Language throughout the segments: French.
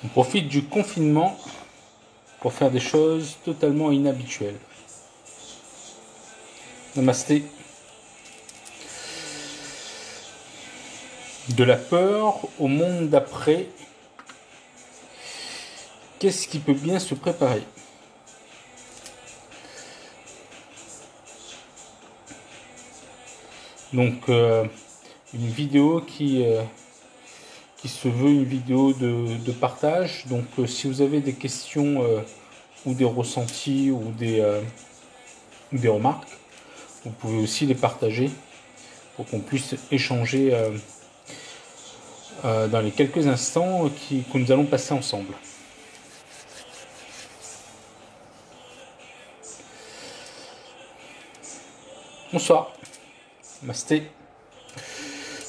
On profite du confinement pour faire des choses totalement inhabituelles. Namasté. De la peur au monde d'après. Qu'est-ce qui peut bien se préparer? Donc, une vidéo qui se veut une vidéo de partage. Donc, si vous avez des questions ou des ressentis ou des remarques, vous pouvez aussi les partager pour qu'on puisse échanger dans les quelques instants que nous allons passer ensemble. Bonsoir, Masté.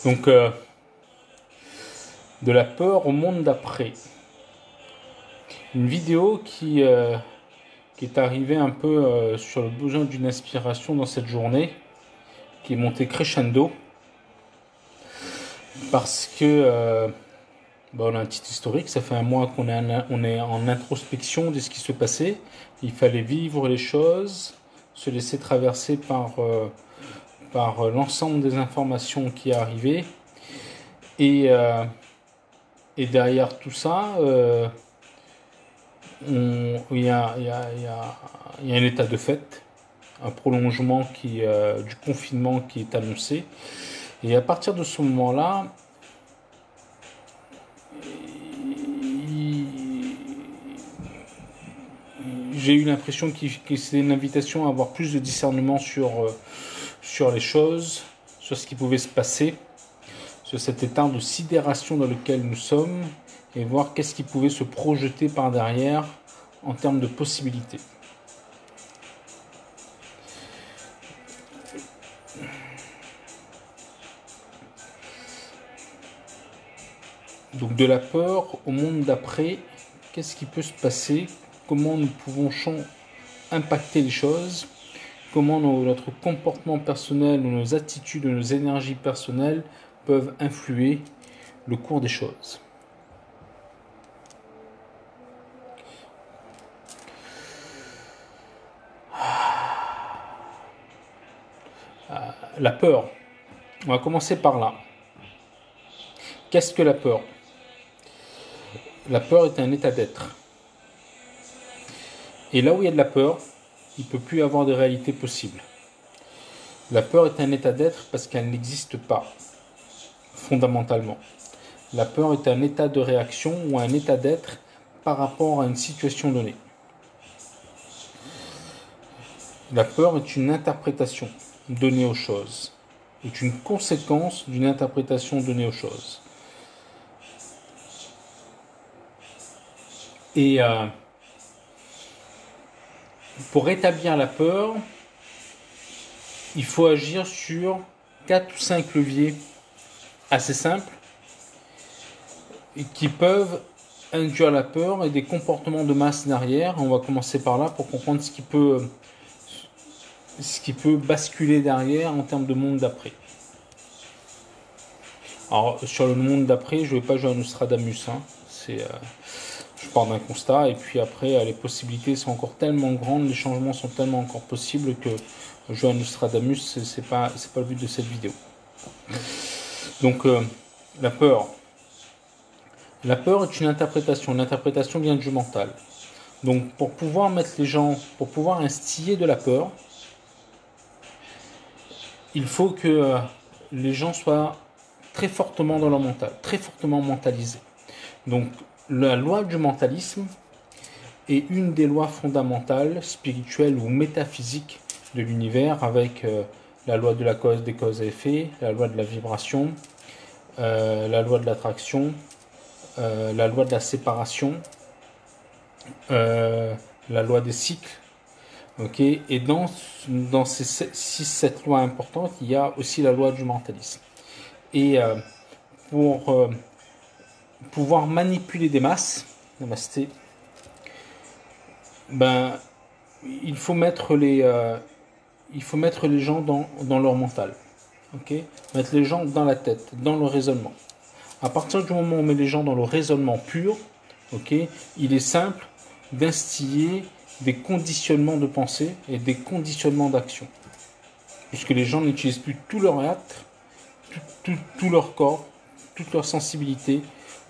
Donc, de la peur au monde d'après. Une vidéo qui est arrivée un peu sur le besoin d'une inspiration dans cette journée, qui est montée crescendo, parce que on a un petit historique, ça fait un mois qu'on est en introspection de ce qui se passait. Il fallait vivre les choses, se laisser traverser par l'ensemble des informations qui arrivaient. Et derrière tout ça, il y a un état de fait, un prolongement du confinement qui est annoncé. Et à partir de ce moment-là, j'ai eu l'impression que c'était une invitation à avoir plus de discernement sur les choses, sur ce qui pouvait se passer, sur cet état de sidération dans lequel nous sommes, et voir qu'est-ce qui pouvait se projeter par derrière en termes de possibilités. Donc de la peur au monde d'après, qu'est-ce qui peut se passer? Comment nous pouvons impacter les choses? Comment notre comportement personnel, ou nos attitudes, ou nos énergies personnelles peuvent influer le cours des choses? La peur. On va commencer par là. Qu'est-ce que la peur? La peur est un état d'être. Et là où il y a de la peur, il ne peut plus y avoir de réalité possible. La peur est un état d'être parce qu'elle n'existe pas, fondamentalement. La peur est un état de réaction ou un état d'être par rapport à une situation donnée. La peur est une interprétation donnée aux choses, est une conséquence d'une interprétation donnée aux choses. Et pour rétablir la peur, il faut agir sur 4 ou 5 leviers assez simples et qui peuvent induire la peur et des comportements de masse derrière. On va commencer par là pour comprendre ce qui peut basculer derrière en termes de monde d'après. Alors sur le monde d'après, je ne vais pas jouer à Nostradamus, hein. Je pars d'un constat et puis après les possibilités sont encore tellement grandes, les changements sont tellement encore possibles que jouer à Nostradamus, c'est pas le but de cette vidéo. Donc la peur. La peur est une interprétation. L'interprétation vient du mental. Donc pour pouvoir pour pouvoir instiller de la peur, il faut que les gens soient très fortement dans leur mental, très fortement mentalisés. Donc la loi du mentalisme est une des lois fondamentales, spirituelles ou métaphysiques de l'univers, avec la loi de la cause, des causes et effets, la loi de la vibration, la loi de l'attraction, la loi de la séparation, la loi des cycles. Ok, et dans ces 6-7 lois importantes, il y a aussi la loi du mentalisme. Et pour pouvoir manipuler des masses, namasté, ben, il faut mettre les gens dans leur mental. Ok, mettre les gens dans la tête, dans le raisonnement. À partir du moment où on met les gens dans le raisonnement pur, ok, il est simple d'instiller des conditionnements de pensée et des conditionnements d'action. Puisque les gens n'utilisent plus tout leur être, tout leur corps, toute leur sensibilité,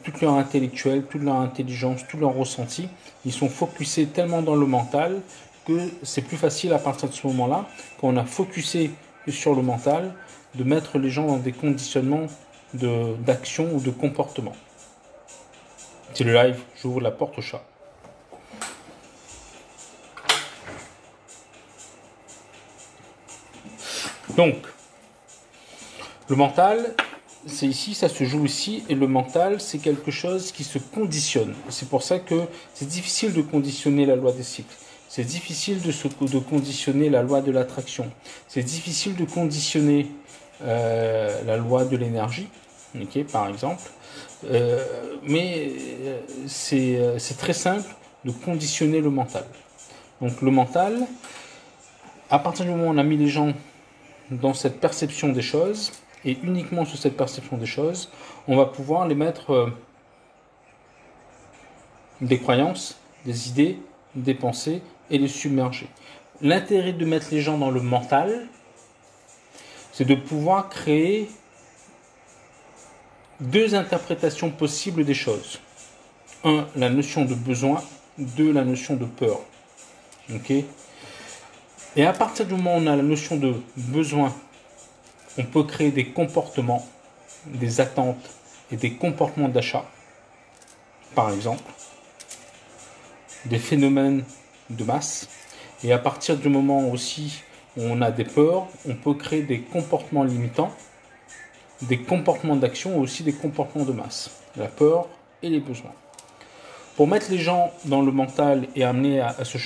toute leur intellectuel, toute leur intelligence, tout leur ressenti. Ils sont focusés tellement dans le mental que c'est plus facile à partir de ce moment-là, quand on a focusé sur le mental, de mettre les gens dans des conditionnements d'action ou de comportement. C'est le live, j'ouvre la porte au chat. Donc, le mental, c'est ici, ça se joue ici, et le mental, c'est quelque chose qui se conditionne. C'est pour ça que c'est difficile de conditionner la loi des cycles. C'est difficile de conditionner la loi de l'attraction. C'est difficile de conditionner la loi de l'énergie, okay, par exemple. Mais c'est très simple de conditionner le mental. Donc le mental, à partir du moment où on a mis les gens dans cette perception des choses, et uniquement sur cette perception des choses, on va pouvoir les mettre des croyances, des idées, des pensées, et les submerger. L'intérêt de mettre les gens dans le mental, c'est de pouvoir créer deux interprétations possibles des choses. Un, la notion de besoin. Deux, la notion de peur. Ok ? Et à partir du moment où on a la notion de besoin, on peut créer des comportements, des attentes et des comportements d'achat. Par exemple, des phénomènes de masse. Et à partir du moment aussi où on a des peurs, on peut créer des comportements limitants, des comportements d'action et aussi des comportements de masse. La peur et les besoins. Pour mettre les gens dans le mental et amener à ce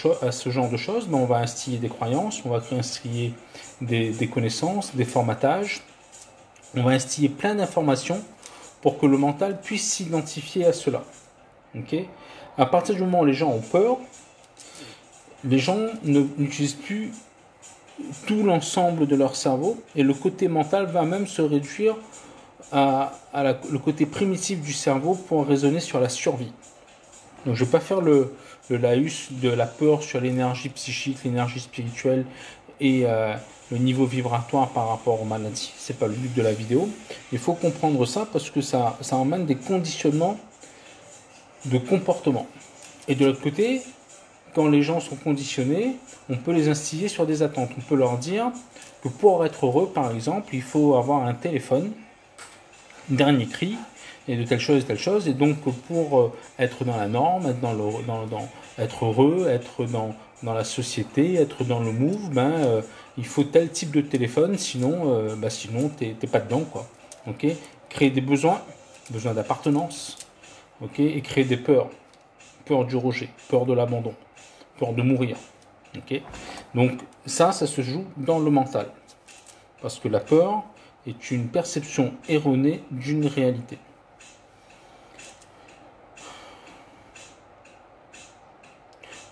genre de choses, ben on va instiller des croyances, on va instiller des connaissances, des formatages, on va instiller plein d'informations pour que le mental puisse s'identifier à cela. Okay ? À partir du moment où les gens ont peur, les gens n'utilisent plus tout l'ensemble de leur cerveau et le côté mental va même se réduire le côté primitif du cerveau pour raisonner sur la survie. Donc je ne vais pas faire le laïus de la peur sur l'énergie psychique, l'énergie spirituelle et le niveau vibratoire par rapport aux maladies. Ce n'est pas le but de la vidéo. Il faut comprendre ça parce que ça emmène des conditionnements de comportement. Et de l'autre côté, quand les gens sont conditionnés, on peut les instiller sur des attentes. On peut leur dire que pour être heureux, par exemple, il faut avoir un téléphone, dernier cri, et de telle chose, et donc pour être dans la norme, être heureux, être dans la société, être dans le move, il faut tel type de téléphone, sinon t'es pas dedans, quoi. Okay ? Créer des besoin d'appartenance, okay ? Et créer des peurs, peur du rejet, peur de l'abandon, peur de mourir. Okay ? Donc ça se joue dans le mental, parce que la peur est une perception erronée d'une réalité.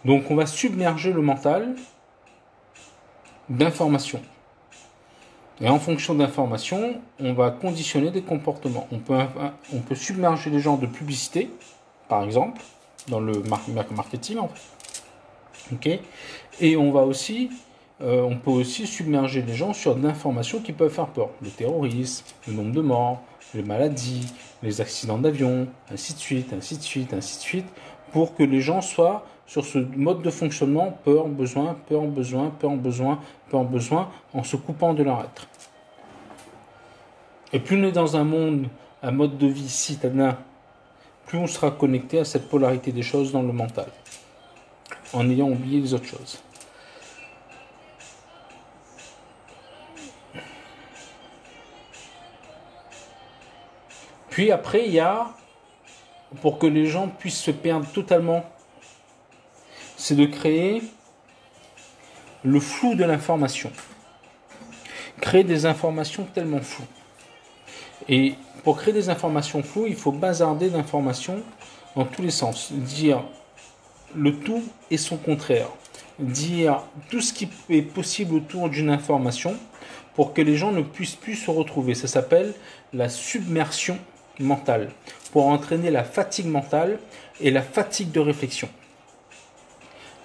Donc on va submerger le mental d'informations. Et en fonction d'informations, on va conditionner des comportements. On peut submerger les gens de publicité, par exemple, dans le marketing en fait. Okay ? Et on peut aussi submerger les gens sur d'informations qui peuvent faire peur. Le terrorisme, le nombre de morts, les maladies, les accidents d'avion, ainsi de suite, ainsi de suite, ainsi de suite, pour que les gens soient sur ce mode de fonctionnement, peur, besoin, peur, besoin, peur, besoin, peur, besoin, en se coupant de leur être. Et plus on est dans un mode de vie citadin, plus on sera connecté à cette polarité des choses dans le mental, en ayant oublié les autres choses. Puis après, il y a, pour que les gens puissent se perdre totalement, c'est de créer le flou de l'information. Créer des informations tellement floues. Et pour créer des informations floues, il faut bazarder d'informations dans tous les sens. Dire le tout et son contraire. Dire tout ce qui est possible autour d'une information pour que les gens ne puissent plus se retrouver. Ça s'appelle la submersion mentale, pour entraîner la fatigue mentale et la fatigue de réflexion.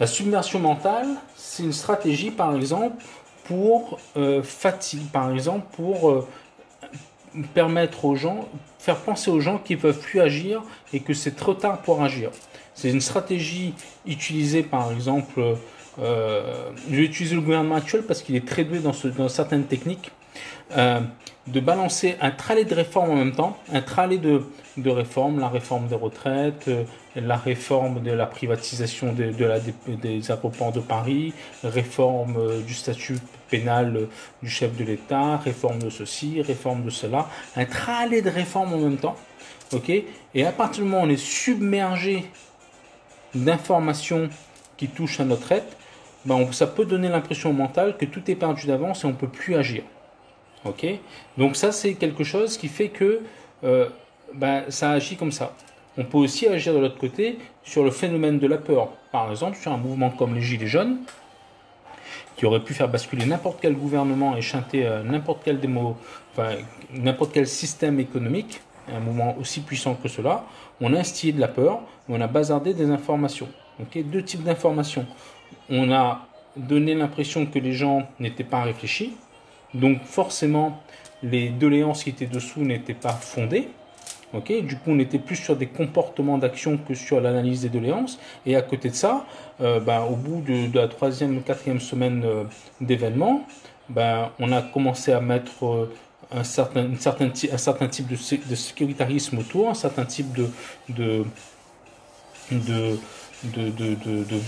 La submersion mentale, c'est une stratégie, par exemple, pour permettre aux gens, faire penser aux gens qu'ils ne peuvent plus agir et que c'est trop tard pour agir. C'est une stratégie utilisée, par exemple, je vais utiliser le gouvernement actuel parce qu'il est très doué dans certaines techniques, de balancer un tralet de réformes en même temps, un tralet de réformes, la réforme des retraites, la réforme de la privatisation des aéroports de Paris, réforme du statut pénal du chef de l'État, réforme de ceci, réforme de cela, un tralet de réformes en même temps, ok. Et à partir du moment où on est submergé d'informations qui touchent à notre être, ça peut donner l'impression mentale que tout est perdu d'avance et on ne peut plus agir. Ok, donc ça c'est quelque chose qui fait que ça agit comme ça. On peut aussi agir de l'autre côté sur le phénomène de la peur. Par exemple, sur un mouvement comme les Gilets jaunes, qui aurait pu faire basculer n'importe quel gouvernement et chanter n'importe quel système économique, un mouvement aussi puissant que cela, on a instillé de la peur, on a bazardé des informations. Okay, deux types d'informations. On a donné l'impression que les gens n'étaient pas réfléchis, donc forcément les doléances qui étaient dessous n'étaient pas fondées. Okay, du coup on était plus sur des comportements d'action que sur l'analyse des doléances. Et à côté de ça, au bout de la 3e ou 4e semaine d'événements, on a commencé à mettre un certain type de sécuritarisme autour, un certain type de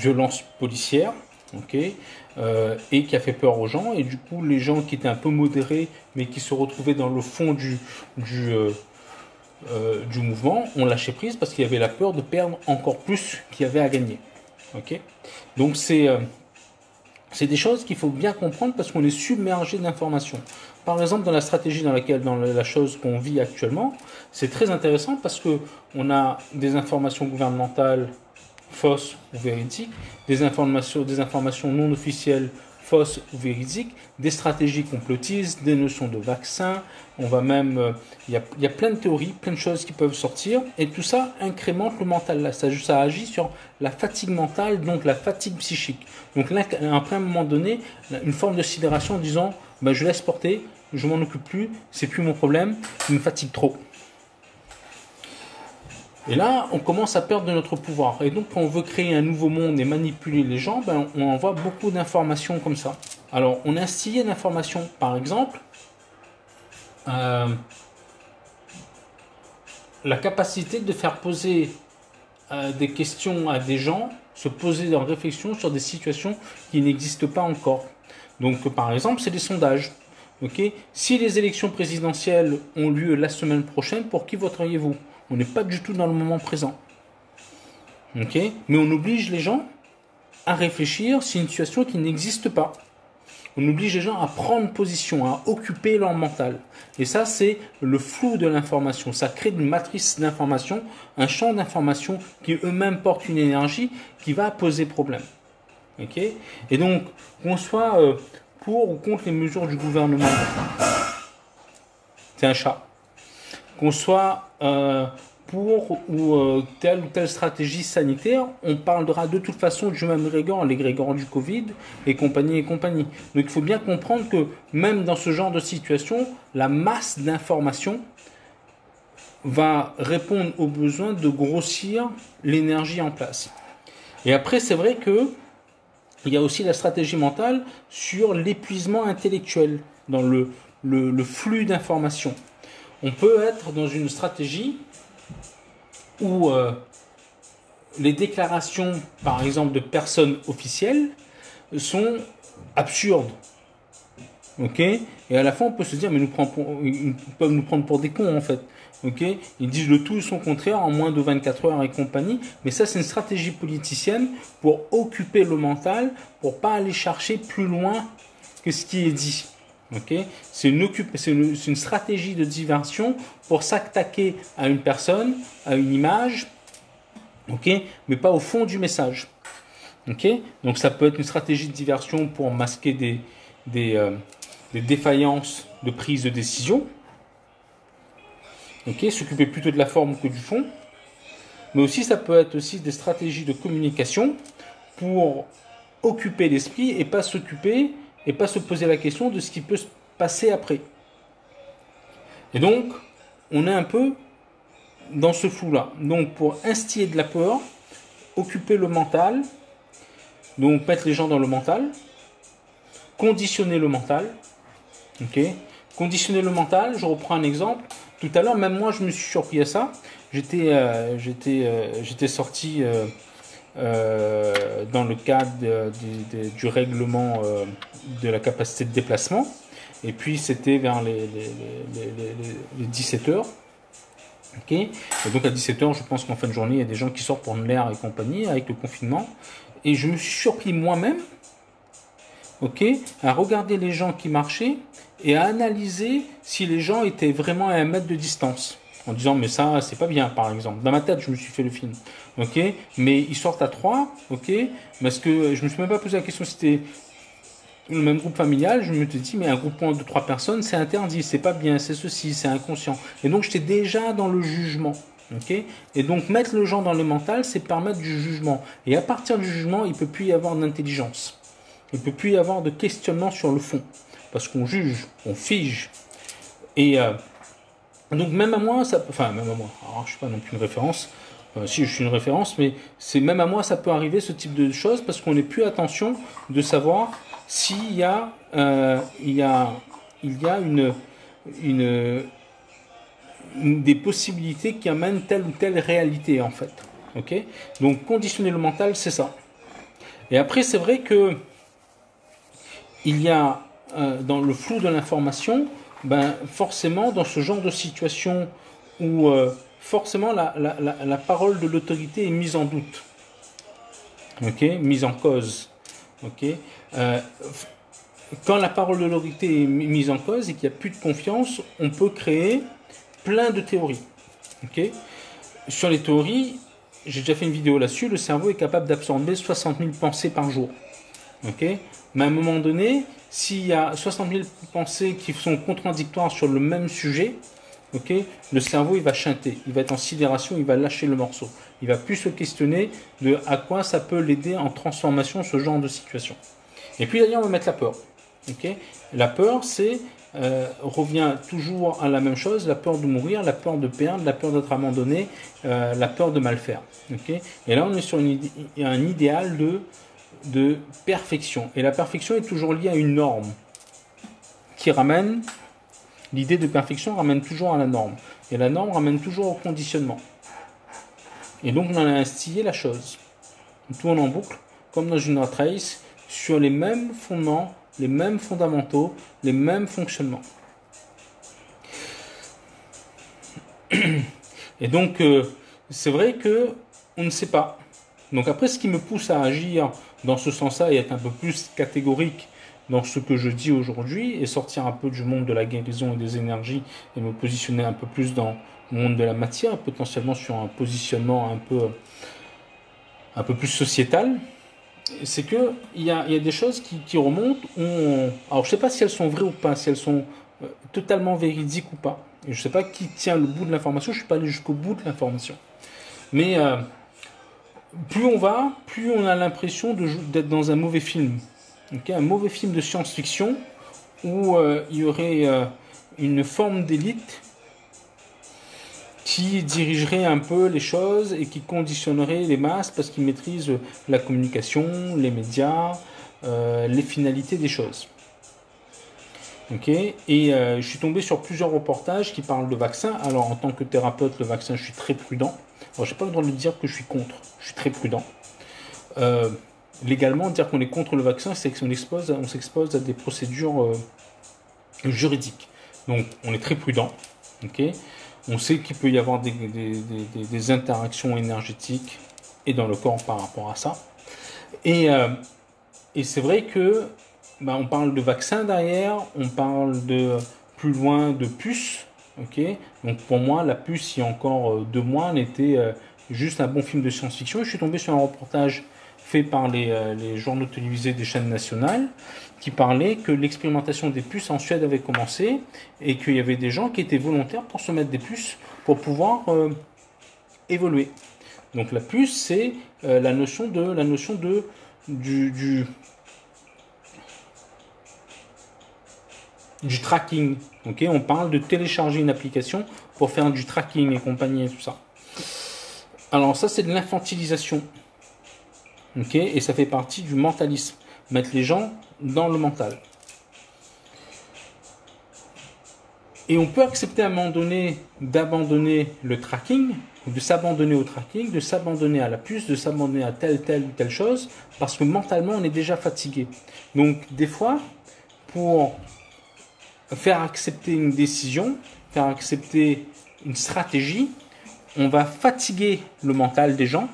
violence policière, okay, et qui a fait peur aux gens. Et du coup, les gens qui étaient un peu modérés, mais qui se retrouvaient dans le fond du mouvement, ont lâché prise parce qu'il y avait la peur de perdre encore plus qu'il y avait à gagner. Okay, donc c'est des choses qu'il faut bien comprendre parce qu'on est submergé d'informations. Par exemple, dans la stratégie dans la chose qu'on vit actuellement, c'est très intéressant parce que on a des informations gouvernementales fausses ou véridiques, des informations non officielles fausses ou véridiques, des stratégies complotistes, des notions de vaccins. On va même, il y a plein de théories, plein de choses qui peuvent sortir, et tout ça incrémente le mental. Là, ça agit sur la fatigue mentale, donc la fatigue psychique. Donc là, à un moment donné, une forme de sidération en disant, je laisse porter, je m'en occupe plus, c'est plus mon problème, il me fatigue trop. Et là, on commence à perdre de notre pouvoir. Et donc, quand on veut créer un nouveau monde et manipuler les gens, on envoie beaucoup d'informations comme ça. Alors, on a instillé d'informations, par exemple, la capacité de faire poser des questions à des gens, se poser en réflexion sur des situations qui n'existent pas encore. Donc, par exemple, c'est des sondages. Okay, si les élections présidentielles ont lieu la semaine prochaine, pour qui voteriez-vous ? On n'est pas du tout dans le moment présent. Okay, mais on oblige les gens à réfléchir sur une situation qui n'existe pas. On oblige les gens à prendre position, à occuper leur mental. Et ça, c'est le flou de l'information. Ça crée une matrice d'information, un champ d'information qui eux-mêmes portent une énergie qui va poser problème. Okay, et donc, qu'on soit pour ou contre les mesures du gouvernement, c'est un chat. Qu'on soit pour ou telle stratégie sanitaire, on parlera de toute façon du même égrégore, l'égrégore du Covid et compagnie et compagnie. Donc il faut bien comprendre que même dans ce genre de situation, la masse d'informations va répondre au besoin de grossir l'énergie en place. Et après, c'est vrai que il y a aussi la stratégie mentale sur l'épuisement intellectuel dans le flux d'informations. On peut être dans une stratégie où les déclarations, par exemple, de personnes officielles sont absurdes. Ok, et à la fin, on peut se dire, mais ils peuvent nous prendre pour des cons, en fait. Ok, ils disent le tout et son contraire en moins de 24 heures et compagnie. Mais ça, c'est une stratégie politicienne pour occuper le mental, pour pas aller chercher plus loin que ce qui est dit. Ok, c'est une stratégie de diversion pour s'attaquer à une personne, à une image, ok, mais pas au fond du message. Ok, donc ça peut être une stratégie de diversion pour masquer des, euh, des défaillances de prise de décision. Ok, s'occuper plutôt de la forme que du fond. Mais aussi, ça peut être aussi des stratégies de communication pour occuper l'esprit et pas s'occuper et pas se poser la question de ce qui peut se passer après. Et donc, on est un peu dans ce flou-là. Donc, pour instiller de la peur, occuper le mental, donc mettre les gens dans le mental, conditionner le mental, ok. Conditionner le mental, je reprends un exemple. Tout à l'heure, même moi, je me suis surpris à ça. J'étais sorti dans le cadre du règlement de la capacité de déplacement. Et puis, c'était vers les 17 heures. Ok. Et donc, à 17 heures, je pense qu'en fin de journée, il y a des gens qui sortent pour l'air et compagnie avec le confinement. Et je me suis surpris moi-même, ok, à regarder les gens qui marchaient et à analyser si les gens étaient vraiment à 1 mètre de distance. En disant, mais ça, c'est pas bien, par exemple. Dans ma tête, je me suis fait le film. Ok, mais ils sortent à 3, ok, parce que je me suis même pas posé la question si c'était le même groupe familial. Je me suis dit, mais un groupement de 3 personnes, c'est interdit, c'est pas bien, c'est ceci, c'est inconscient. Et donc, j'étais déjà dans le jugement. Ok, et donc, mettre le gens dans le mental, c'est permettre du jugement. Et à partir du jugement, il ne peut plus y avoir d'intelligence. Il ne peut plus y avoir de questionnement sur le fond. Parce qu'on juge, on fige. Et donc même à moi, enfin même à moi, alors, je ne suis pas non plus une référence, si je suis une référence, mais c'est même à moi ça peut arriver ce type de choses parce qu'on n'est plus attention de savoir s'il y a, une, des possibilités qui amènent telle ou telle réalité en fait. Ok. Donc conditionner le mental, c'est ça. Et après c'est vrai que il y a dans le flou de l'information, ben, forcément dans ce genre de situation où forcément la parole de l'autorité est mise en doute, ok, mise en cause, ok. Euh, Quand la parole de l'autorité est mise en cause et qu'il n'y a plus de confiance, on peut créer plein de théories, ok. Sur les théories, j'ai déjà fait une vidéo là-dessus, le cerveau est capable d'absorber 60 000 pensées par jour. Ok. Mais à un moment donné, s'il y a 60 000 pensées qui sont contradictoires sur le même sujet, ok, le cerveau il va chanter, il va être en sidération, il va lâcher le morceau. Il va plus se questionner de à quoi ça peut l'aider en transformation ce genre de situation. Et puis d'ailleurs on va mettre la peur. Ok. La peur c'est revient toujours à la même chose, la peur de mourir, la peur de perdre, la peur d'être abandonné, la peur de mal faire. Ok. Et là on est sur un idéal de perfection. Et la perfection est toujours liée à une norme qui ramène, l'idée de perfection ramène toujours à la norme. Et la norme ramène toujours au conditionnement. Et donc on a instillé la chose. On tourne en boucle, comme dans une rat race, sur les mêmes fondements, les mêmes fondamentaux, les mêmes fonctionnements. Et donc c'est vrai que on ne sait pas. Donc après, ce qui me pousse à agir dans ce sens-là et être un peu plus catégorique dans ce que je dis aujourd'hui et sortir un peu du monde de la guérison et des énergies et me positionner un peu plus dans le monde de la matière, potentiellement sur un positionnement un peu plus sociétal, c'est que il y a des choses qui remontent. Alors je sais pas si elles sont vraies ou pas, si elles sont totalement véridiques ou pas. Et je sais pas qui tient le bout de l'information, je suis pas allé jusqu'au bout de l'information. Mais plus on va, plus on a l'impression d'être dans un mauvais film. Okay, un mauvais film de science-fiction où il y aurait une forme d'élite qui dirigerait un peu les choses et qui conditionnerait les masses parce qu'ils maîtrisent la communication, les médias, les finalités des choses. Okay, et je suis tombé sur plusieurs reportages qui parlent de vaccins. Alors en tant que thérapeute, le vaccin, je suis très prudent. Alors j'ai pas le droit de dire que je suis contre, je suis très prudent. Légalement, dire qu'on est contre le vaccin, c'est qu'on s'expose à des procédures juridique. Donc, on est très prudent. Okay, on sait qu'il peut y avoir des interactions énergétiques et dans le corps par rapport à ça. Et c'est vrai que on parle de vaccin derrière, on parle de plus loin de puces. Okay, donc pour moi, la puce, il y a encore 2 mois, n'était juste un bon film de science-fiction. Je suis tombé sur un reportage fait par les journaux télévisés des chaînes nationales qui parlait que l'expérimentation des puces en Suède avait commencé et qu'il y avait des gens qui étaient volontaires pour se mettre des puces pour pouvoir évoluer. Donc la puce, c'est la notion du tracking. Okay, on parle de télécharger une application pour faire du tracking et compagnie et tout ça. Alors ça, c'est de l'infantilisation. Okay, et ça fait partie du mentalisme. Mettre les gens dans le mental. Et on peut accepter à un moment donné d'abandonner le tracking, de s'abandonner au tracking, de s'abandonner à la puce, de s'abandonner à telle ou telle chose, parce que mentalement on est déjà fatigué. Donc des fois, pour faire accepter une décision, faire accepter une stratégie, on va fatiguer le mental des gens,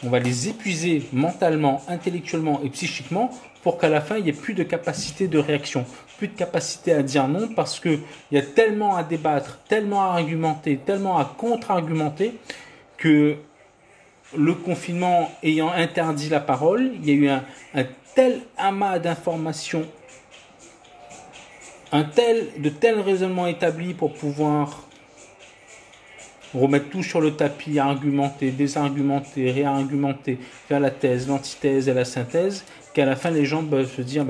on va les épuiser mentalement, intellectuellement et psychiquement pour qu'à la fin, il n'y ait plus de capacité de réaction, plus de capacité à dire non parce qu'il y a tellement à débattre, tellement à argumenter, tellement à contre-argumenter que le confinement ayant interdit la parole, il y a eu un tel amas d'informations, de tels raisonnements établis pour pouvoir remettre tout sur le tapis, argumenter, désargumenter, réargumenter, faire la thèse, l'antithèse et la synthèse, qu'à la fin les gens peuvent se dire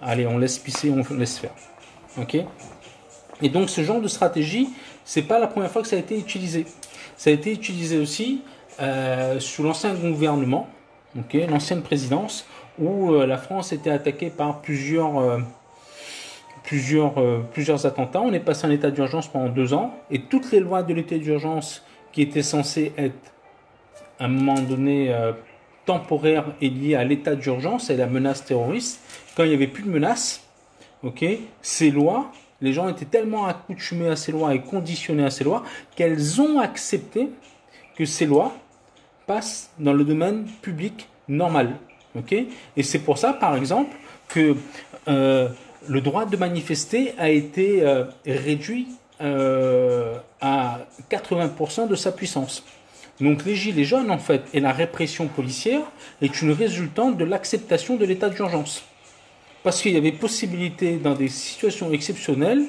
allez, on laisse pisser, on laisse faire. Okay, et donc ce genre de stratégie, c'est pas la première fois que ça a été utilisé. Ça a été utilisé aussi sous l'ancien gouvernement, okay, l'ancienne présidence, où la France était attaquée par plusieurs attentats. On est passé en état d'urgence pendant 2 ans et toutes les lois de l'état d'urgence qui étaient censées être à un moment donné temporaires et liées à l'état d'urgence et la menace terroriste, quand il n'y avait plus de menace, okay, ces lois, les gens étaient tellement accoutumés à ces lois et conditionnés à ces lois qu'elles ont accepté que ces lois passent dans le domaine public normal. Okay, et c'est pour ça, par exemple, que le droit de manifester a été réduit à 80% de sa puissance. Donc les gilets jaunes, en fait, et la répression policière est une résultante de l'acceptation de l'état d'urgence. Parce qu'il y avait possibilité, dans des situations exceptionnelles,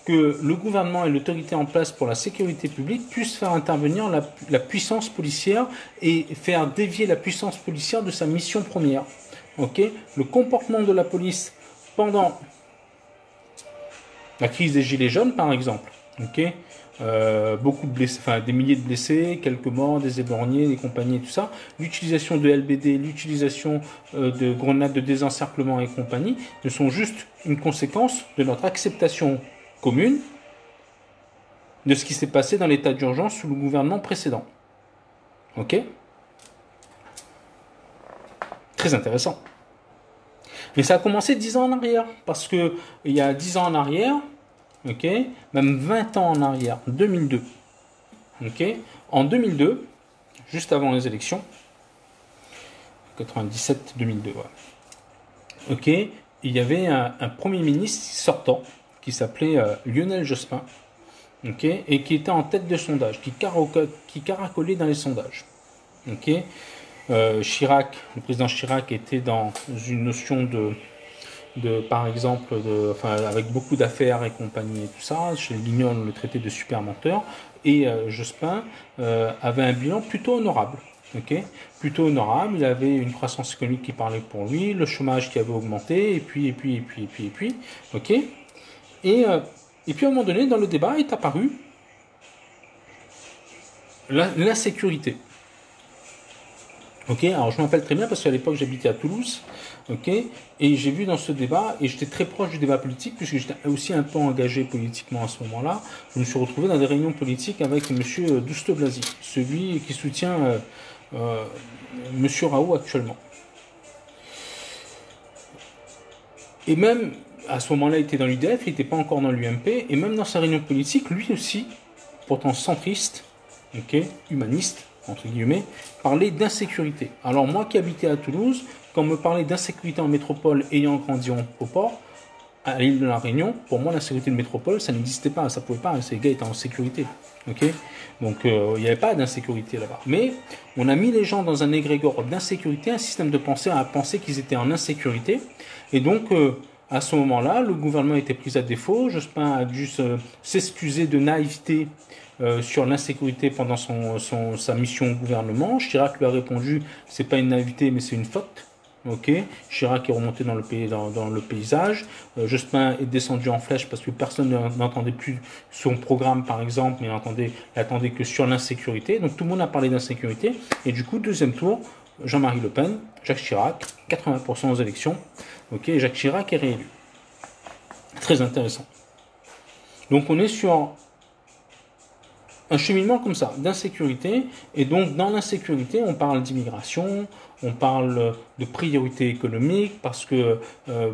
que le gouvernement et l'autorité en place pour la sécurité publique puissent faire intervenir la puissance policière et faire dévier la puissance policière de sa mission première. Okay, le comportement de la police pendant la crise des gilets jaunes, par exemple, okay, beaucoup de blessés, enfin des milliers de blessés, quelques morts, des éborgnés, des compagnies et tout ça, l'utilisation de LBD, l'utilisation de grenades de désencerclement et compagnie, ne sont juste une conséquence de notre acceptation commune de ce qui s'est passé dans l'état d'urgence sous le gouvernement précédent. Ok ? Très intéressant. Mais ça a commencé 10 ans en arrière, parce que il y a 10 ans en arrière, ok, même 20 ans en arrière, 2002. Ok, en 2002, juste avant les élections, 97-2002, ouais. Ok, il y avait un premier ministre sortant qui s'appelait Lionel Jospin, ok, et qui était en tête de sondage, qui caracolait dans les sondages. Ok, Chirac, le président Chirac était dans une notion par exemple, avec beaucoup d'affaires et compagnie et tout ça, chez Lignon le traité de super menteur, et Jospin avait un bilan plutôt honorable. Okay, plutôt honorable, il avait une croissance économique qui parlait pour lui, le chômage qui avait augmenté, et puis, ok, et puis à un moment donné, dans le débat, est apparue l'insécurité. Ok, alors je me rappelle très bien parce qu'à l'époque j'habitais à Toulouse, ok, et j'ai vu dans ce débat, et j'étais très proche du débat politique, puisque j'étais aussi un peu engagé politiquement à ce moment-là, je me suis retrouvé dans des réunions politiques avec M. Douste-Blazy, celui qui soutient M. Raoult actuellement. Et même à ce moment-là, il était dans l'UDF, il n'était pas encore dans l'UMP, et même dans sa réunion politique, lui aussi, pourtant centriste, ok, humaniste, entre guillemets, parlait d'insécurité. Alors moi qui habitais à Toulouse, quand on me parlait d'insécurité en métropole ayant grandi au port, à l'île de la Réunion, pour moi, l'insécurité de métropole, ça n'existait pas, ça pouvait pas, ces gars étaient en sécurité. Ok, donc il n'y avait pas d'insécurité là-bas. Mais on a mis les gens dans un égrégore d'insécurité, un système de pensée à penser qu'ils étaient en insécurité. Et donc, à ce moment-là, le gouvernement était pris à défaut. Jospin a dû s'excuser de naïveté sur l'insécurité pendant sa mission au gouvernement. Chirac lui a répondu, c'est pas une naïveté, mais c'est une faute. Ok, Chirac est remonté dans le paysage. Jospin est descendu en flèche parce que personne n'entendait plus son programme, par exemple, mais n'attendait que sur l'insécurité. Donc tout le monde a parlé d'insécurité. Et du coup, deuxième tour, Jean-Marie Le Pen, Jacques Chirac, 80% aux élections. Ok, et Jacques Chirac est réélu. Très intéressant. Donc on est sur un cheminement comme ça, d'insécurité. Et donc dans l'insécurité, on parle d'immigration, on parle de priorité économique, parce que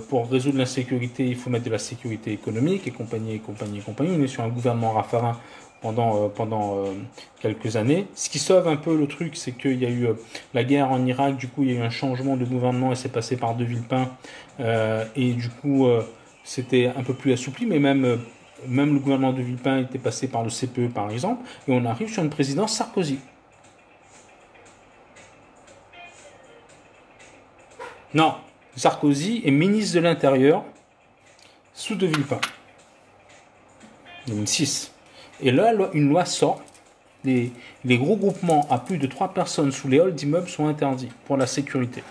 pour résoudre l'insécurité, il faut mettre de la sécurité économique, et compagnie, et compagnie, et compagnie. On est sur un gouvernement Raffarin pendant quelques années. Ce qui sauve un peu le truc, c'est qu'il y a eu la guerre en Irak, du coup il y a eu un changement de gouvernement, et c'est passé par De Villepin, et du coup c'était un peu plus assoupli, mais même le gouvernement de Villepin était passé par le CPE, par exemple, et on arrive sur une présidence Sarkozy. Non, Sarkozy est ministre de l'Intérieur sous De Villepin, 2006. Et là, une loi sort. Les gros groupements à plus de 3 personnes sous les halls d'immeubles sont interdits pour la sécurité.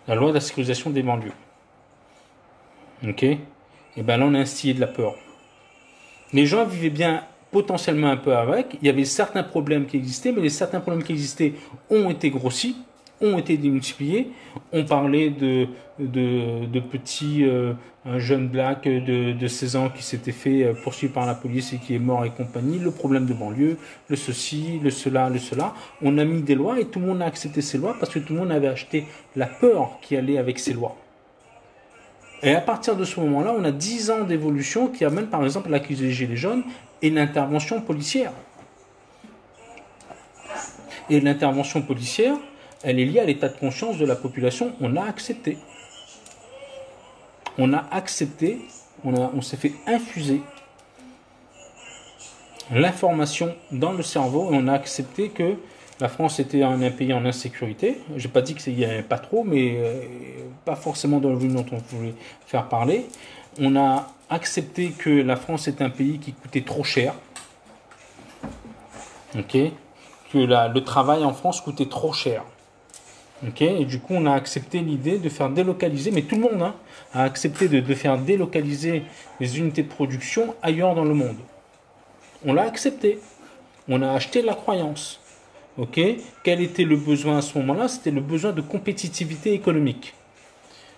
La loi de la sécurisation des banlieues. Ok ? Et bien là, on a instillé de la peur. Les gens vivaient bien potentiellement un peu avec. Il y avait certains problèmes qui existaient, mais les certains problèmes qui existaient ont été grossis, ont été démultipliés. On parlait de petits, un jeune black de 16 ans qui s'était fait poursuivre par la police et qui est mort et compagnie. Le problème de banlieue, le ceci, le cela, le cela. On a mis des lois et tout le monde a accepté ces lois parce que tout le monde avait acheté la peur qui allait avec ces lois. Et à partir de ce moment-là, on a 10 ans d'évolution qui amène par exemple la crise des Gilets jaunes et l'intervention policière. Et l'intervention policière, elle est liée à l'état de conscience de la population. On a accepté. On a accepté, on s'est fait infuser l'information dans le cerveau et on a accepté que la France était un pays en insécurité. Je n'ai pas dit qu'il n'y avait pas trop, mais pas forcément dans le but dont on voulait faire parler. On a accepté que la France est un pays qui coûtait trop cher. Ok, que le travail en France coûtait trop cher. Ok, et du coup, on a accepté l'idée de faire délocaliser, mais tout le monde a accepté de faire délocaliser les unités de production ailleurs dans le monde. On l'a accepté. On a acheté la croyance. Ok, quel était le besoin à ce moment-là? C'était le besoin de compétitivité économique.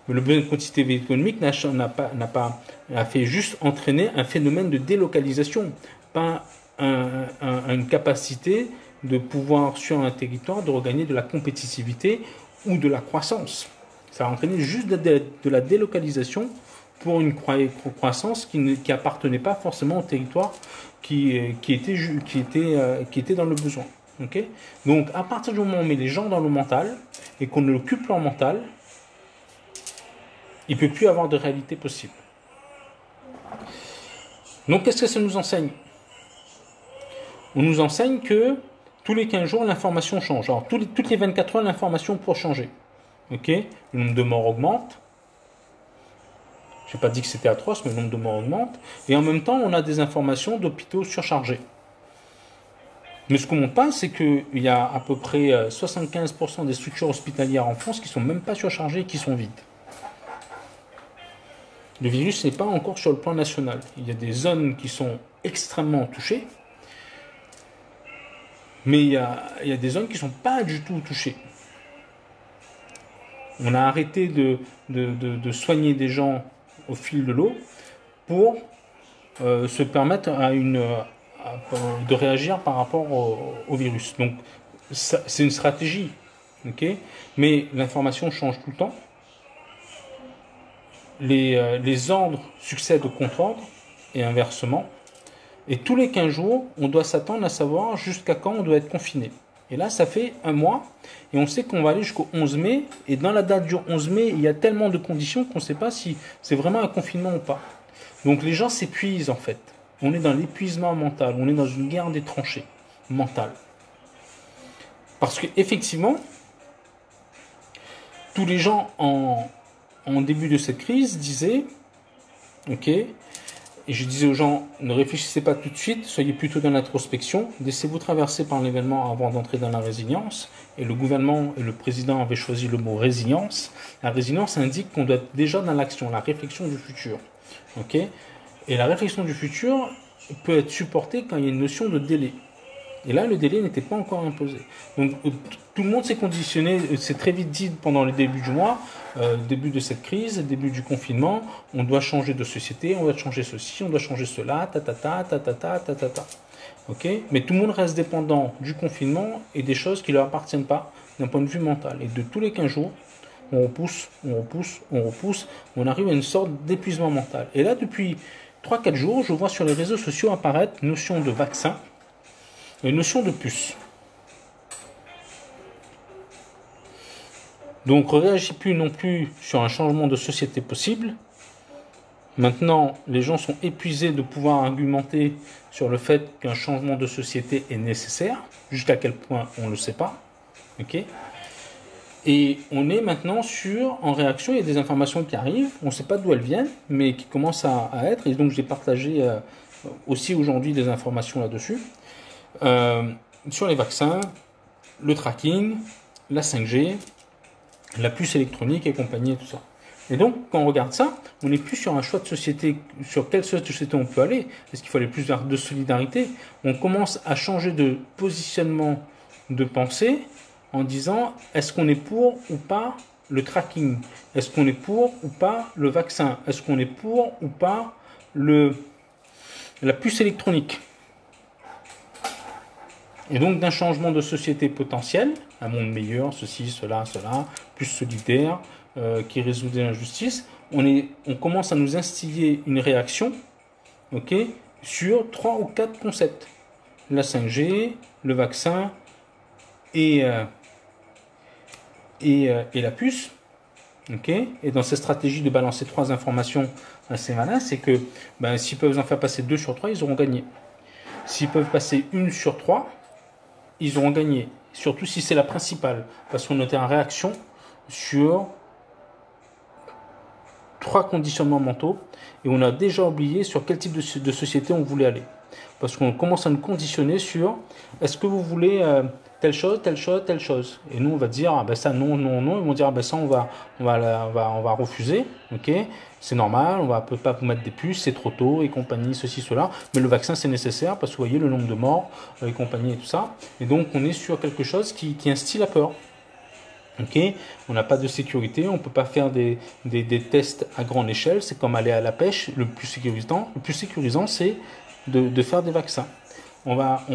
Mais le besoin de compétitivité économique n'a fait juste entraîner un phénomène de délocalisation, pas une capacité de pouvoir sur un territoire de regagner de la compétitivité ou de la croissance. Ça a entraîné juste de la délocalisation pour une croissance qui n'appartenait pas forcément au territoire qui était dans le besoin. Okay. Donc à partir du moment où on met les gens dans le mental et qu'on occupe leur mental, il ne peut plus avoir de réalité possible. Donc qu'est-ce que ça nous enseigne? On nous enseigne que tous les 15 jours, l'information change. Alors toutes les 24 heures, l'information peut changer. Okay. Le nombre de morts augmente. Je n'ai pas dit que c'était atroce, mais le nombre de morts augmente. Et en même temps, on a des informations d'hôpitaux surchargés. Mais ce qu'on ne montre pas, c'est qu'il y a à peu près 75% des structures hospitalières en France qui ne sont même pas surchargées et qui sont vides. Le virus n'est pas encore sur le plan national. Il y a des zones qui sont extrêmement touchées, mais il y a des zones qui ne sont pas du tout touchées. On a arrêté de soigner des gens au fil de l'eau pour se permettre de réagir par rapport au virus. Donc, c'est une stratégie, okay, mais l'information change tout le temps. les ordres succèdent aux contre-ordres, et inversement. Et tous les 15 jours, on doit s'attendre à savoir jusqu'à quand on doit être confiné. Et là, ça fait un mois, et on sait qu'on va aller jusqu'au 11 mai, et dans la date du 11 mai, il y a tellement de conditions qu'on ne sait pas si c'est vraiment un confinement ou pas. Donc les gens s'épuisent en fait. On est dans l'épuisement mental, on est dans une guerre des tranchées mentale. Parce qu'effectivement, tous les gens en début de cette crise disaient, ok, et je disais aux gens, ne réfléchissez pas tout de suite, soyez plutôt dans l'introspection, laissez-vous traverser par l'événement avant d'entrer dans la résilience. Et le gouvernement et le président avaient choisi le mot résilience. La résilience indique qu'on doit être déjà dans l'action, la réflexion du futur. Okay, et la réflexion du futur peut être supportée quand il y a une notion de délai. Et là, le délai n'était pas encore imposé. Donc, tout le monde s'est conditionné, c'est très vite dit pendant le début du mois, début de cette crise, début du confinement, on doit changer de société, on doit changer ceci, on doit changer cela, ta. Ok ? Mais tout le monde reste dépendant du confinement et des choses qui ne leur appartiennent pas d'un point de vue mental. Et de tous les 15 jours, on repousse, on arrive à une sorte d'épuisement mental. Et là, depuis 3-4 jours, je vois sur les réseaux sociaux apparaître notion de vaccin, une notion de puce. Donc, on ne réagit plus non plus sur un changement de société possible. Maintenant, les gens sont épuisés de pouvoir argumenter sur le fait qu'un changement de société est nécessaire. Jusqu'à quel point, on ne le sait pas. Ok ? Et on est maintenant en réaction, il y a des informations qui arrivent, on ne sait pas d'où elles viennent, mais qui commencent à être. Et donc, j'ai partagé aussi aujourd'hui des informations là-dessus. Sur les vaccins, le tracking, la 5G, la puce électronique et compagnie et tout ça. Et donc, quand on regarde ça, on n'est plus sur un choix de société, sur quelle société on peut aller, est-ce qu'il faut aller plus vers de solidarité. On commence à changer de positionnement de pensée en disant, est-ce qu'on est pour ou pas le tracking? Est-ce qu'on est pour ou pas le vaccin? Est-ce qu'on est pour ou pas la puce électronique? Et donc d'un changement de société potentiel, un monde meilleur, ceci, cela, plus solidaire, qui résout des injustices, on commence à nous instiller une réaction, ok, sur 3 ou 4 concepts. La 5G, le vaccin et la puce. Okay. Et dans cette stratégie de balancer 3 informations assez malin, c'est que s'ils peuvent en faire passer 2 sur 3, ils auront gagné. S'ils peuvent passer 1 sur 3, ils auront gagné. Surtout si c'est la principale. Parce qu'on était en réaction sur 3 conditionnements mentaux. Et on a déjà oublié sur quel type de société on voulait aller. Parce qu'on commence à nous conditionner sur est-ce que vous voulez telle chose. Et nous, on va dire ça, non. Ils vont dire ça, on va refuser. Ok, c'est normal, on peut pas vous mettre des puces, c'est trop tôt et compagnie, ceci, cela. Mais le vaccin, c'est nécessaire parce que vous voyez le nombre de morts et compagnie et tout ça. Et donc, on est sur quelque chose qui instille la peur. Ok, on n'a pas de sécurité, on ne peut pas faire des tests à grande échelle. C'est comme aller à la pêche. Le plus sécurisant, c'est de faire des vaccins. On va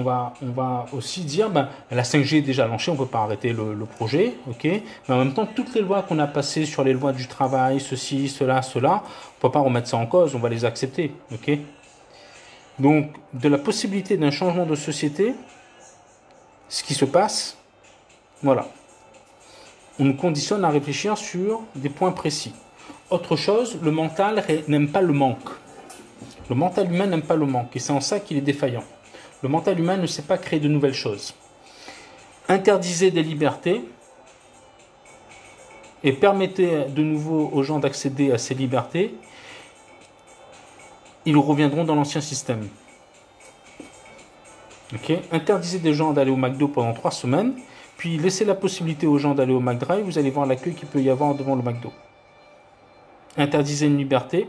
aussi dire, la 5G est déjà lancée, on ne peut pas arrêter le projet, ok. Mais en même temps, toutes les lois qu'on a passées sur les lois du travail, ceci, cela, on ne peut pas remettre ça en cause, on va les accepter, ok. Donc, de la possibilité d'un changement de société, ce qui se passe, voilà. On nous conditionne à réfléchir sur des points précis. Autre chose, le mental n'aime pas le manque. Le mental humain n'aime pas le manque, et c'est en ça qu'il est défaillant. Le mental humain ne sait pas créer de nouvelles choses. Interdisez des libertés et permettez de nouveau aux gens d'accéder à ces libertés, ils reviendront dans l'ancien système. Okay. Interdisez des gens d'aller au McDo pendant 3 semaines, puis laissez la possibilité aux gens d'aller au McDrive, vous allez voir l'accueil qu'il peut y avoir devant le McDo. Interdisez une liberté,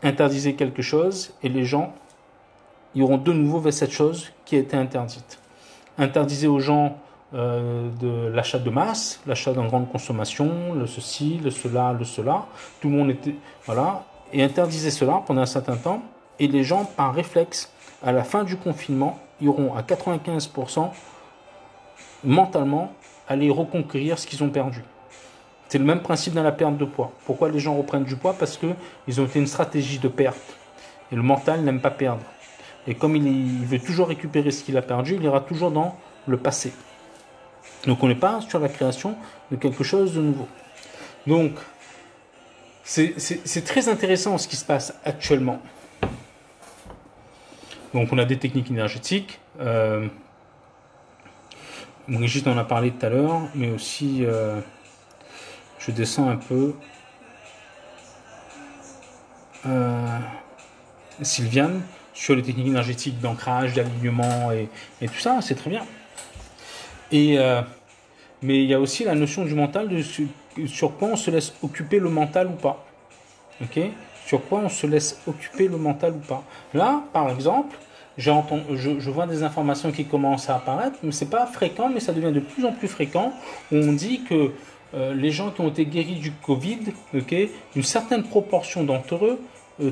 interdisez quelque chose, et les gens iront de nouveau vers cette chose qui a été interdite. Interdisez aux gens de l'achat de masse, l'achat d'une grande consommation, le ceci, le cela. Tout le monde était... Voilà. Et interdisez cela pendant un certain temps, et les gens, par réflexe, à la fin du confinement, iront à 95% mentalement aller reconquérir ce qu'ils ont perdu. C'est le même principe dans la perte de poids. Pourquoi les gens reprennent du poids? Parce qu'ils ont fait une stratégie de perte. Et le mental n'aime pas perdre. Et comme il veut toujours récupérer ce qu'il a perdu, il ira toujours dans le passé. Donc on n'est pas sur la création de quelque chose de nouveau. Donc c'est très intéressant ce qui se passe actuellement. Donc on a des techniques énergétiques. Brigitte en a parlé tout à l'heure, mais aussi je descends un peu. Sylviane, sur les techniques énergétiques d'ancrage, d'alignement et tout ça, c'est très bien. Mais il y a aussi la notion du mental, sur quoi on se laisse occuper le mental ou pas. Ok? Sur quoi on se laisse occuper le mental ou pas. Là, par exemple, je vois des informations qui commencent à apparaître, mais c'est pas fréquent, mais ça devient de plus en plus fréquent, où on dit que les gens qui ont été guéris du Covid, okay, une certaine proportion d'entre eux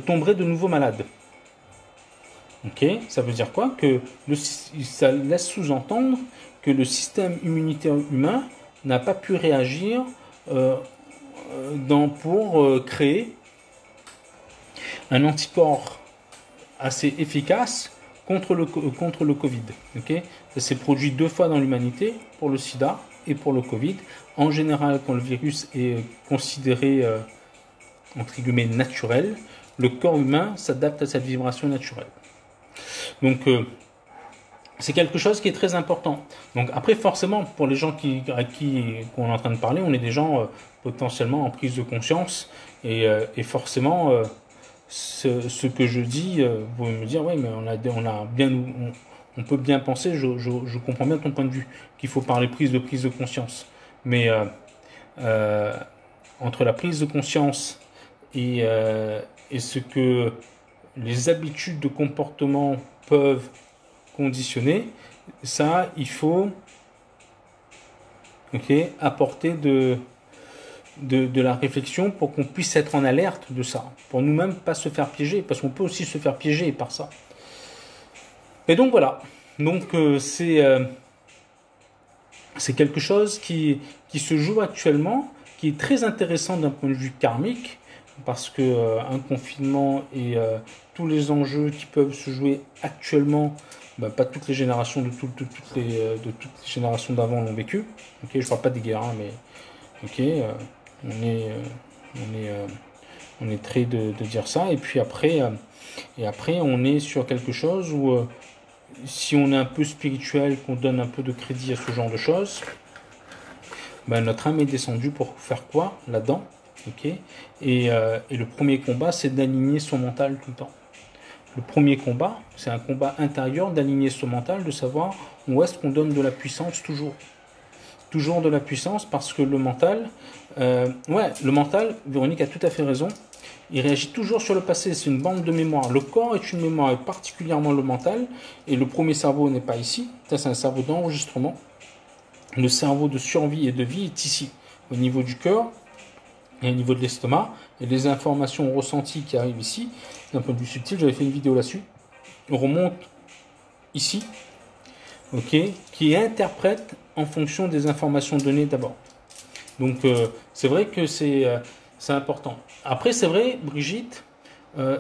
tomberaient de nouveau malades. Okay, ça veut dire quoi? Que ça laisse sous-entendre que le système immunitaire humain n'a pas pu réagir pour créer un anticorps assez efficace contre le Covid. Okay, ça s'est produit 2 fois dans l'humanité, pour le sida et pour le Covid. En général, quand le virus est considéré entre guillemets naturel, le corps humain s'adapte à cette vibration naturelle. Donc c'est quelque chose qui est très important. Donc après, forcément, pour les gens à qui on est en train de parler, on est des gens potentiellement en prise de conscience et forcément ce que je dis, vous pouvez me dire ouais, mais on peut bien penser, je comprends bien ton point de vue qu'il faut parler prise de conscience, mais entre la prise de conscience et ce que les habitudes de comportement peuvent conditionner, ça, il faut apporter de la réflexion pour qu'on puisse être en alerte de ça, pour nous-mêmes pas se faire piéger, parce qu'on peut aussi se faire piéger par ça. Et donc voilà, donc c'est quelque chose qui se joue actuellement, qui est très intéressant d'un point de vue karmique, parce que un confinement et tous les enjeux qui peuvent se jouer actuellement, pas toutes les générations de toutes les générations d'avant l'ont vécu. Ok, je parle pas des guerres, hein, mais ok, on est très de dire ça. Et puis après, on est sur quelque chose où si on est un peu spirituel, qu'on donne un peu de crédit à ce genre de choses, notre âme est descendue pour faire quoi là-dedans? Okay. Et le premier combat, c'est d'aligner son mental tout le temps. Le premier combat, c'est un combat intérieur d'aligner son mental, de savoir où est-ce qu'on donne de la puissance toujours. Toujours de la puissance, parce que le mental, le mental, Véronique a tout à fait raison, il réagit toujours sur le passé, c'est une bande de mémoire. Le corps est une mémoire, et particulièrement le mental, et le premier cerveau n'est pas ici, ça c'est un cerveau d'enregistrement. Le cerveau de survie et de vie est ici, au niveau du cœur, et au niveau de l'estomac, et les informations ressenties qui arrivent ici, d'un point de vue subtil, j'avais fait une vidéo là-dessus, remontent ici, qui interprètent en fonction des informations données d'abord. Donc c'est vrai que c'est important. Après c'est vrai, Brigitte,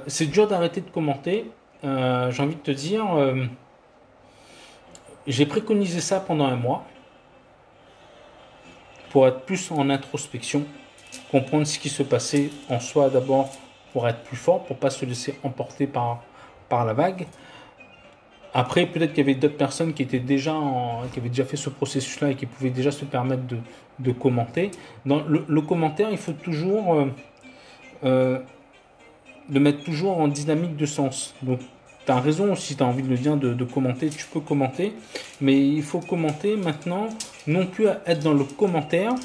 c'est dur d'arrêter de commenter, j'ai envie de te dire, j'ai préconisé ça pendant 1 mois, pour être plus en introspection, comprendre ce qui se passait en soi d'abord pour être plus fort, pour ne pas se laisser emporter par la vague. Après, peut-être qu'il y avait d'autres personnes qui avaient déjà fait ce processus-là et qui pouvaient déjà se permettre de commenter. Dans le commentaire, il faut toujours le mettre toujours en dynamique de sens. Donc, tu as raison, si tu as envie de le dire, de commenter, tu peux commenter. Mais il faut commenter maintenant, non plus être dans le commentaire,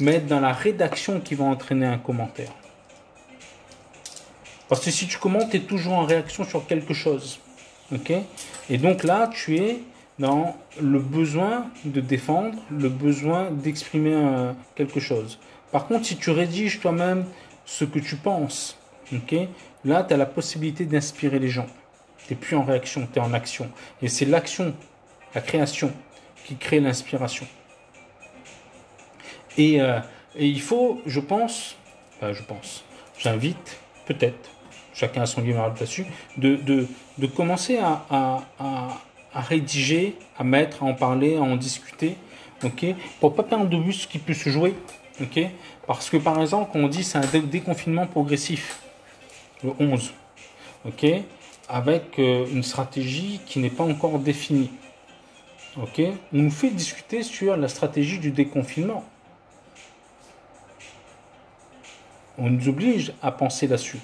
mais être dans la rédaction qui va entraîner un commentaire. Parce que si tu commentes, tu es toujours en réaction sur quelque chose. Okay? Et donc là, tu es dans le besoin de défendre, le besoin d'exprimer quelque chose. Par contre, si tu rédiges toi-même ce que tu penses, là, tu as la possibilité d'inspirer les gens. Tu n'es plus en réaction, tu es en action. Et c'est l'action, la création, qui crée l'inspiration. Et, il faut, j'invite, peut-être, chacun a son libre arbitre là-dessus, de commencer à rédiger, à mettre, à en parler, à en discuter, ok, pour pas perdre de vue ce qui peut se jouer, ok, parce que par exemple, quand on dit c'est un déconfinement progressif, le 11, ok, avec une stratégie qui n'est pas encore définie, ok, on nous fait discuter sur la stratégie du déconfinement. On nous oblige à penser là-dessus.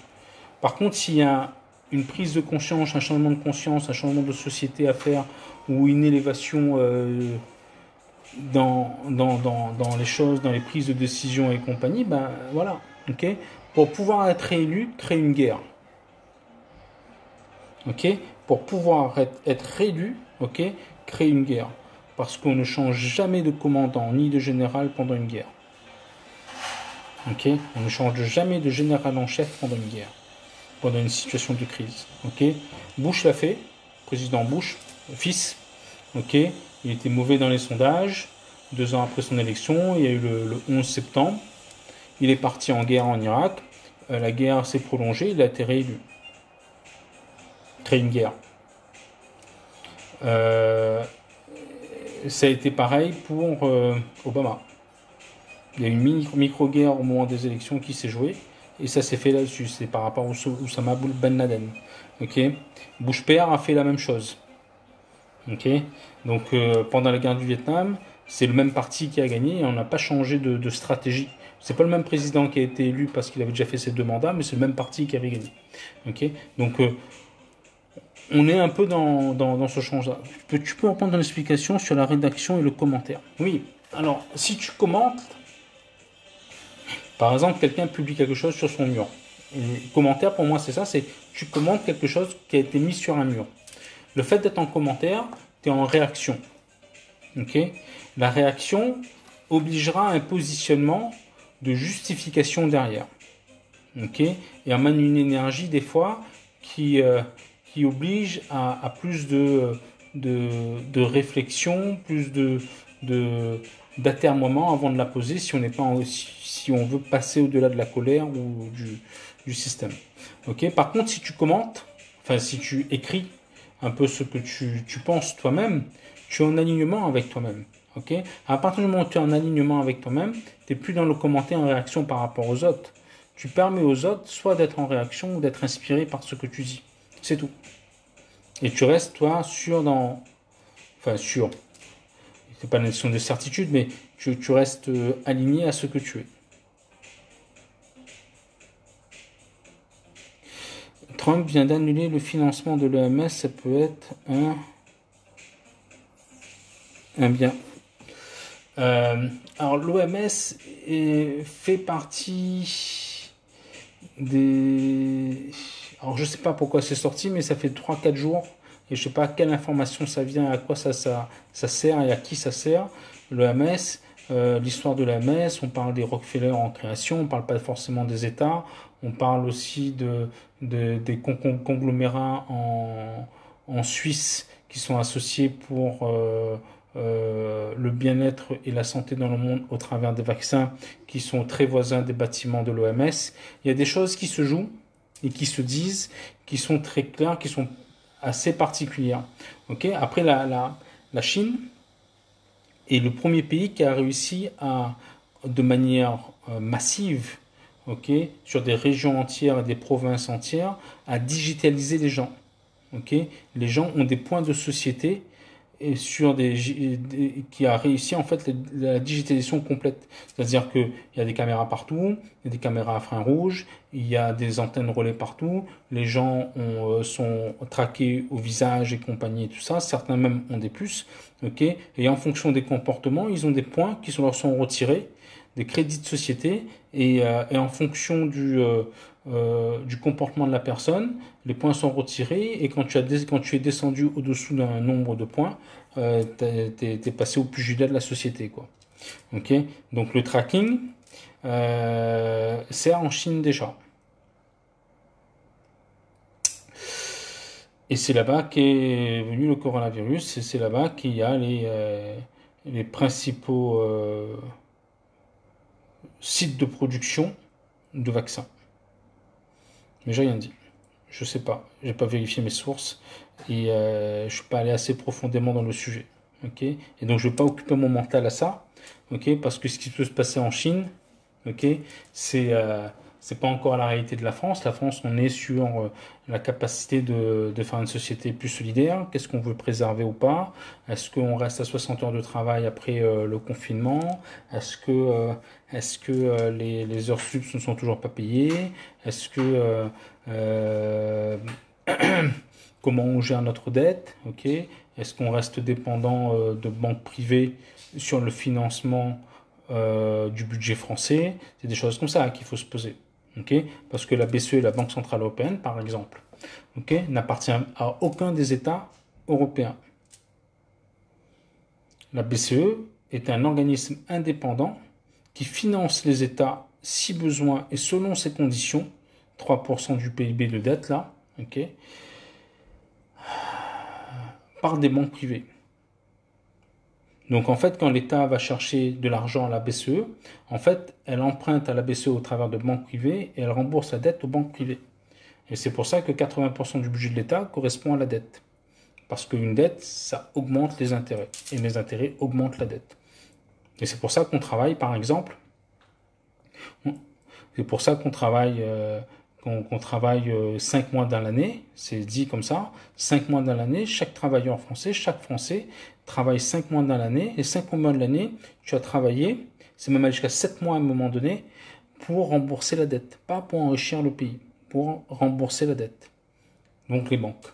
Par contre, s'il y a une prise de conscience, un changement de conscience, un changement de société à faire, ou une élévation dans les choses, dans les prises de décision et compagnie, ben voilà, ok. Pour pouvoir être réélu, créer une guerre, ok. Pour pouvoir être réélu, ok, créer une guerre, parce qu'on ne change jamais de commandant ni de général pendant une guerre, ok. On ne change jamais de général en chef pendant une guerre, pendant une situation de crise, ok. Bush l'a fait, président Bush, fils, ok. Il était mauvais dans les sondages. 2 ans après son élection, il y a eu le 11 septembre. Il est parti en guerre en Irak. La guerre s'est prolongée, il a été réélu. Créer une guerre. Ça a été pareil pour Obama. Il y a eu une micro-guerre au moment des élections qui s'est jouée. Et ça s'est fait là-dessus. C'est par rapport à Oussama Ben Laden. Ok. Bush père a fait la même chose. Ok. Donc pendant la guerre du Vietnam, c'est le même parti qui a gagné et on n'a pas changé de stratégie. C'est pas le même président qui a été élu parce qu'il avait déjà fait ses 2 mandats, mais c'est le même parti qui avait gagné. Ok. Donc on est un peu dans ce change-là. Tu peux reprendre une explication sur la rédaction et le commentaire. Oui. Alors si tu commentes, par exemple, quelqu'un publie quelque chose sur son mur. Et commentaire pour moi c'est ça, c'est tu commentes quelque chose qui a été mis sur un mur. Le fait d'être en commentaire, tu es en réaction. Okay. La réaction obligera un positionnement de justification derrière. Okay. Et amène une énergie des fois qui oblige à plus de réflexion, plus d'atermoiement avant de la poser si on n'est pas si on veut passer au-delà de la colère ou du système. Okay. Par contre, si tu commentes, enfin si tu écris un peu ce que tu penses toi-même, tu es en alignement avec toi-même. Ok. À partir du moment où tu es en alignement avec toi-même, tu n'es plus dans le commentaire en réaction par rapport aux autres. Tu permets aux autres soit d'être en réaction ou d'être inspiré par ce que tu dis. C'est tout. Et tu restes, toi, sûr dans... Enfin, sûr. C'est pas une question de certitude, mais tu restes aligné à ce que tu es. Trump vient d'annuler le financement de l'OMS, ça peut être un bien. Alors l'OMS fait partie des... Alors je sais pas pourquoi c'est sorti, mais ça fait 3-4 jours, et je sais pas à quelle information ça vient, à quoi ça sert et à qui ça sert. L'OMS, l'histoire de l'OMS, on parle des Rockefeller en création, on parle pas forcément des États, on parle aussi des conglomérats en Suisse qui sont associés pour le bien-être et la santé dans le monde au travers des vaccins qui sont très voisins des bâtiments de l'OMS. Il y a des choses qui se jouent et qui se disent, qui sont très claires, qui sont assez particulières. Okay. Après, la Chine est le premier pays qui a réussi de manière massive, okay, sur des régions entières et des provinces entières, à digitaliser les gens. Okay. Les gens ont des points de société et qui a réussi en fait la digitalisation complète. C'est-à-dire qu'il y a des caméras partout, il y a des caméras à frein rouge, il y a des antennes relais partout, les gens sont traqués au visage et compagnie et tout ça, certains même ont des puces, okay, et en fonction des comportements, ils ont des points qui leur sont retirés, des crédits de société, et en fonction du comportement de la personne, les points sont retirés et quand tu es descendu au-dessous d'un nombre de points, t'es passé au pugilat de la société, quoi. Ok. Donc le tracking sert en Chine déjà. Et c'est là-bas qu'est venu le coronavirus et c'est là-bas qu'il y a les principaux site de production de vaccins. Mais j'ai rien dit. Je sais pas. J'ai pas vérifié mes sources et je suis pas allé assez profondément dans le sujet. Ok. Et donc je vais pas occuper mon mental à ça. Ok. Parce que ce qui peut se passer en Chine, ok, c'est pas encore la réalité de la France. La France, on est sur la capacité de faire une société plus solidaire. Qu'est-ce qu'on veut préserver ou pas? Est-ce qu'on reste à 60 heures de travail après le confinement? Est-ce que les heures sup ne sont toujours pas payées? Est-ce que comment on gère notre dette? Ok. Est-ce qu'on reste dépendant de banques privées sur le financement du budget français? C'est des choses comme ça qu'il faut se poser. Okay, parce que la BCE, la Banque Centrale Européenne, par exemple, okay, n'appartient à aucun des États européens. La BCE est un organisme indépendant qui finance les États si besoin et selon ses conditions, 3% du PIB de dette là, okay, par des banques privées. Donc en fait, quand l'État va chercher de l'argent à la BCE, en fait, elle emprunte à la BCE au travers de banques privées et elle rembourse la dette aux banques privées. Et c'est pour ça que 80% du budget de l'État correspond à la dette. Parce qu'une dette, ça augmente les intérêts. Et les intérêts augmentent la dette. Et c'est pour ça qu'on travaille, par exemple, c'est pour ça qu'on travaille, qu'on travaille 5 mois dans l'année, c'est dit comme ça, 5 mois dans l'année, chaque travailleur français, chaque Français travaille 5 mois dans l'année, et 5 mois de l'année, tu as travaillé, c'est même jusqu'à 7 mois à un moment donné, pour rembourser la dette, pas pour enrichir le pays, pour rembourser la dette. Donc les banques,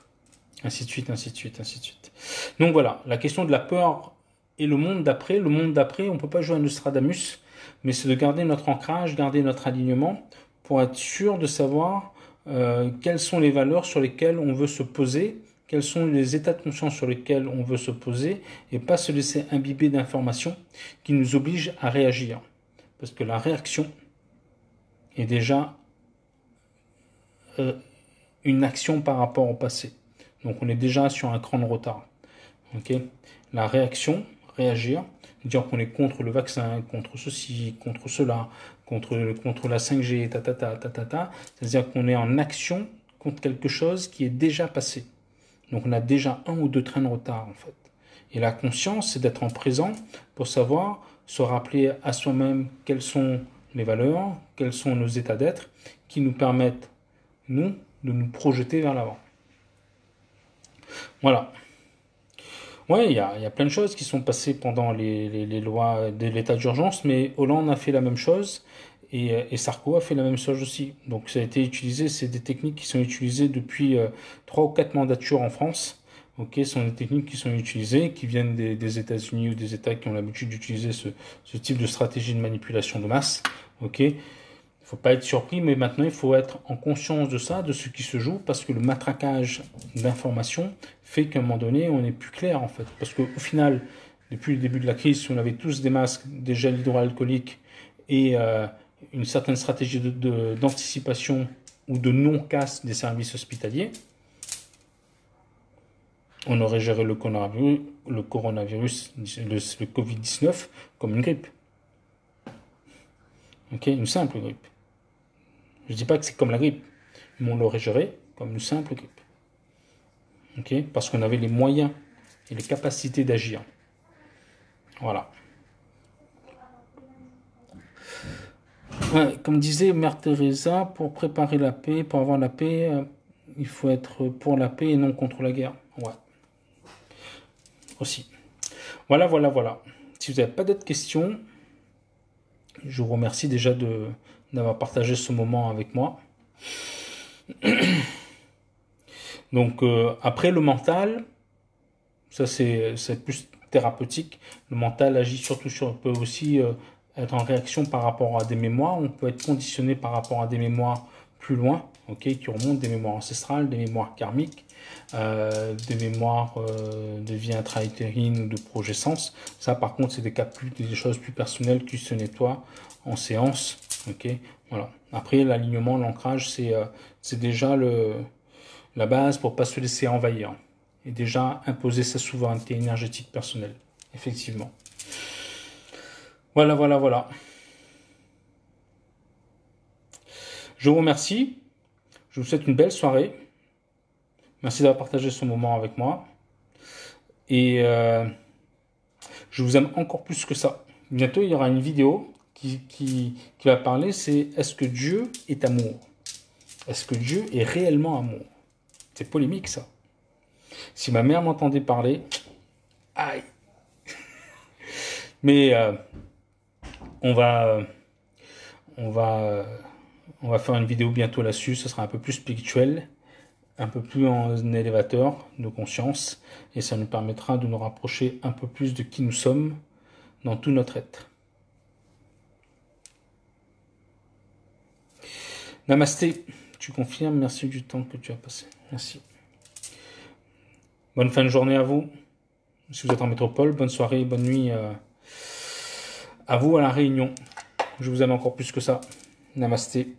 ainsi de suite, ainsi de suite, ainsi de suite. Donc voilà, la question de la peur et le monde d'après, on ne peut pas jouer à Nostradamus, mais c'est de garder notre ancrage, garder notre alignement, pour être sûr de savoir quelles sont les valeurs sur lesquelles on veut se poser, quels sont les états de conscience sur lesquels on veut se poser, et pas se laisser imbiber d'informations qui nous obligent à réagir. Parce que la réaction est déjà une action par rapport au passé. Donc on est déjà sur un cran de retard. Okay, la réaction, réagir, dire qu'on est contre le vaccin, contre ceci, contre cela, contre la 5G, c'est-à-dire qu'on est en action contre quelque chose qui est déjà passé. Donc on a déjà un ou deux trains de retard en fait. Et la conscience, c'est d'être en présent pour savoir, se rappeler à soi-même quelles sont les valeurs, quels sont nos états d'être qui nous permettent, nous, de nous projeter vers l'avant. Voilà. Ouais, il y a plein de choses qui sont passées pendant les lois de l'état d'urgence, mais Hollande a fait la même chose et Sarko a fait la même chose aussi. Donc ça a été utilisé, c'est des techniques qui sont utilisées depuis 3 ou 4 mandatures en France. Ok, ce sont des techniques qui sont utilisées, qui viennent des États-Unis ou des États qui ont l'habitude d'utiliser ce type de stratégie de manipulation de masse. Ok, il ne faut pas être surpris, mais maintenant il faut être en conscience de ça, de ce qui se joue, parce que le matraquage d'informations fait qu'à un moment donné, on n'est plus clair en fait. Parce qu'au final, depuis le début de la crise, si on avait tous des masques, des gels hydroalcooliques et une certaine stratégie d'anticipation ou de non-casse des services hospitaliers, on aurait géré le coronavirus, le Covid-19, comme une grippe. Ok, une simple grippe. Je ne dis pas que c'est comme la grippe, mais on l'aurait géré comme une simple grippe. Okay, parce qu'on avait les moyens et les capacités d'agir. Voilà. Ouais, comme disait Mère Teresa, pour préparer la paix, pour avoir la paix, il faut être pour la paix et non contre la guerre. Ouais. Aussi. Voilà, voilà, voilà. Si vous n'avez pas d'autres questions, je vous remercie déjà d'avoir partagé ce moment avec moi. Donc après le mental, ça c'est plus thérapeutique. Le mental agit surtout peut aussi être en réaction par rapport à des mémoires. On peut être conditionné par rapport à des mémoires plus loin, okay, qui remontent, des mémoires ancestrales, des mémoires karmiques, des mémoires de vie intra-utérine ou de projet-sens. Ça par contre c'est des choses plus personnelles qui se nettoient en séance. Okay, voilà. Après l'alignement, l'ancrage, c'est déjà la base pour ne pas se laisser envahir. Et déjà imposer sa souveraineté énergétique personnelle. Effectivement. Voilà, voilà, voilà. Je vous remercie. Je vous souhaite une belle soirée. Merci d'avoir partagé ce moment avec moi. Et je vous aime encore plus que ça. Bientôt, il y aura une vidéo qui va parler, c'est est-ce que Dieu est amour? Est-ce que Dieu est réellement amour? C'est polémique, ça. Si ma mère m'entendait parler, aïe. Mais on va faire une vidéo bientôt là-dessus. Ce sera un peu plus spirituel, un peu plus en élévateur de conscience, et ça nous permettra de nous rapprocher un peu plus de qui nous sommes dans tout notre être. Namasté, tu confirmes, merci du temps que tu as passé. Merci. Bonne fin de journée à vous. Si vous êtes en métropole, bonne soirée, bonne nuit à vous à La Réunion. Je vous aime encore plus que ça. Namasté.